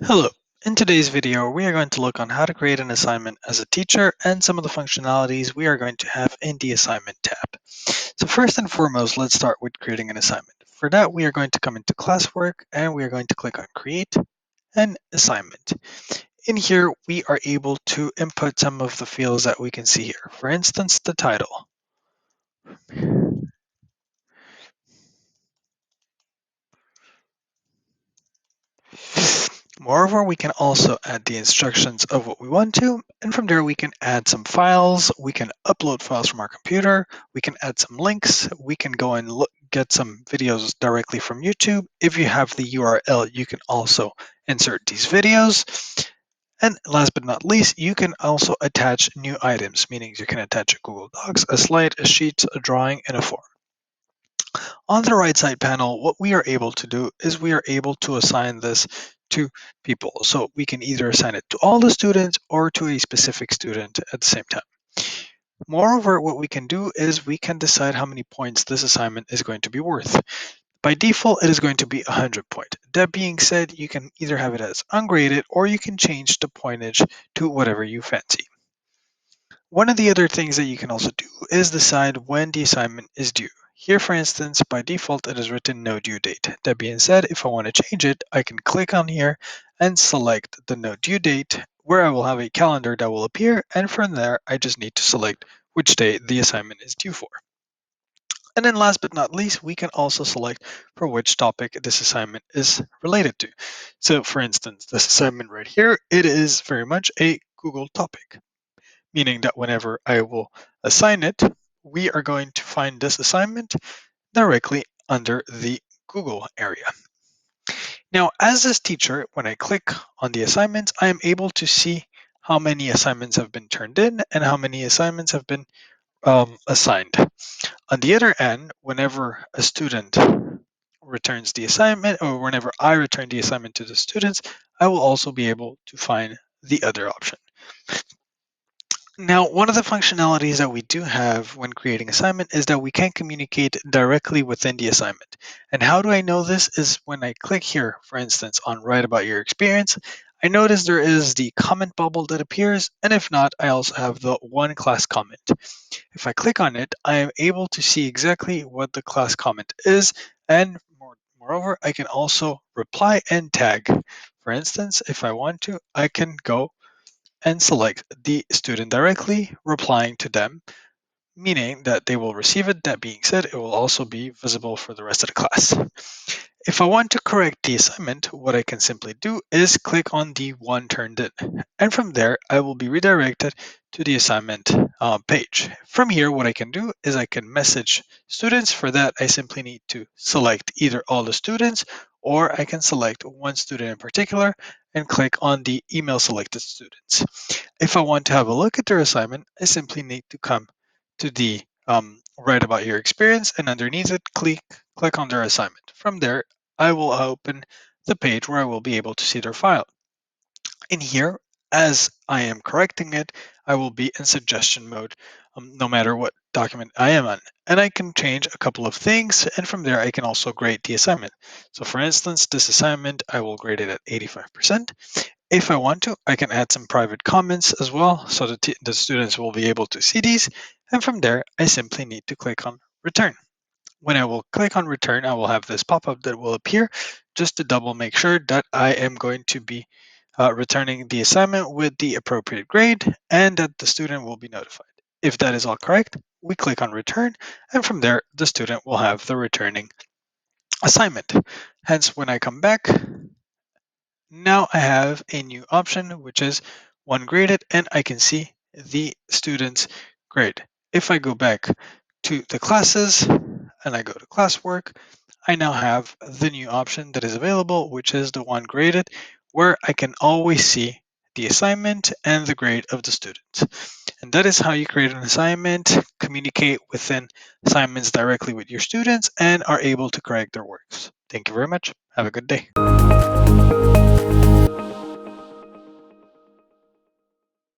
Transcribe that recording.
Hello. In today's video, we are going to look on how to create an assignment as a teacher and some of the functionalities we are going to have in the assignment tab. So first and foremost, let's start with creating an assignment. For that, we are going to come into classwork and we are going to click on create and assignment. In here, we are able to input some of the fields that we can see here. For instance, the title. Moreover, we can also add the instructions of what we want to, and from there we can add some files, we can upload files from our computer, we can add some links, we can go and get some videos directly from YouTube. If you have the URL, you can also insert these videos. And last but not least, you can also attach new items, meaning you can attach a Google Docs, a slide, a sheet, a drawing, and a form. On the right side panel, what we are able to do is we are able to assign this to people. So we can either assign it to all the students or to a specific student at the same time. Moreover, what we can do is we can decide how many points this assignment is going to be worth. By default, it is going to be 100 points. That being said, you can either have it as ungraded or you can change the pointage to whatever you fancy. One of the other things that you can also do is decide when the assignment is due. Here, for instance, by default, it is written no due date. That being said, if I want to change it, I can click on here and select the no due date, where I will have a calendar that will appear. And from there, I just need to select which day the assignment is due for. And then last but not least, we can also select for which topic this assignment is related to. So for instance, this assignment right here, it is very much a Google topic, meaning that whenever I will assign it, we are going to find this assignment directly under the Google area. Now, as this teacher, when I click on the assignments, I am able to see how many assignments have been turned in and how many assignments have been assigned. On the other end, whenever a student returns the assignment or whenever I return the assignment to the students, I will also be able to find the other option. Now, one of the functionalities that we do have when creating assignment is that we can communicate directly within the assignment. And how do I know this is when I click here, for instance, on write about your experience, I notice there is the comment bubble that appears, and if not, I also have the one class comment. If I click on it, I am able to see exactly what the class comment is, and moreover, I can also reply and tag. For instance, if I want to, I can go and select the student directly, replying to them, meaning that they will receive it. That being said, it will also be visible for the rest of the class. If I want to correct the assignment, what I can simply do is click on the one turned in. And from there, I will be redirected to the assignment page. From here, what I can do is I can message students. For that, I simply need to select either all the students or I can select one student in particular and click on the email selected students. If I want to have a look at their assignment, I simply need to come to the write about your experience and underneath it, click on their assignment. From there, I will open the page where I will be able to see their file. In here, as I am correcting it, I will be in suggestion mode no matter what document I am on. And I can change a couple of things, and from there I can also grade the assignment. So for instance, this assignment, I will grade it at 85%. If I want to, I can add some private comments as well, so that the students will be able to see these. And from there, I simply need to click on return. When I will click on return, I will have this pop-up that will appear just to double make sure that I am going to be returning the assignment with the appropriate grade and that the student will be notified. If that is all correct, we click on return, and from there, the student will have the returning assignment. Hence, when I come back, now I have a new option, which is one graded, and I can see the student's grade. If I go back to the classes and I go to classwork, I now have the new option that is available, which is the one graded, where I can always see the assignment and the grade of the student. And that is how you create an assignment, communicate within assignments directly with your students, and are able to correct their works. Thank you very much. Have a good day.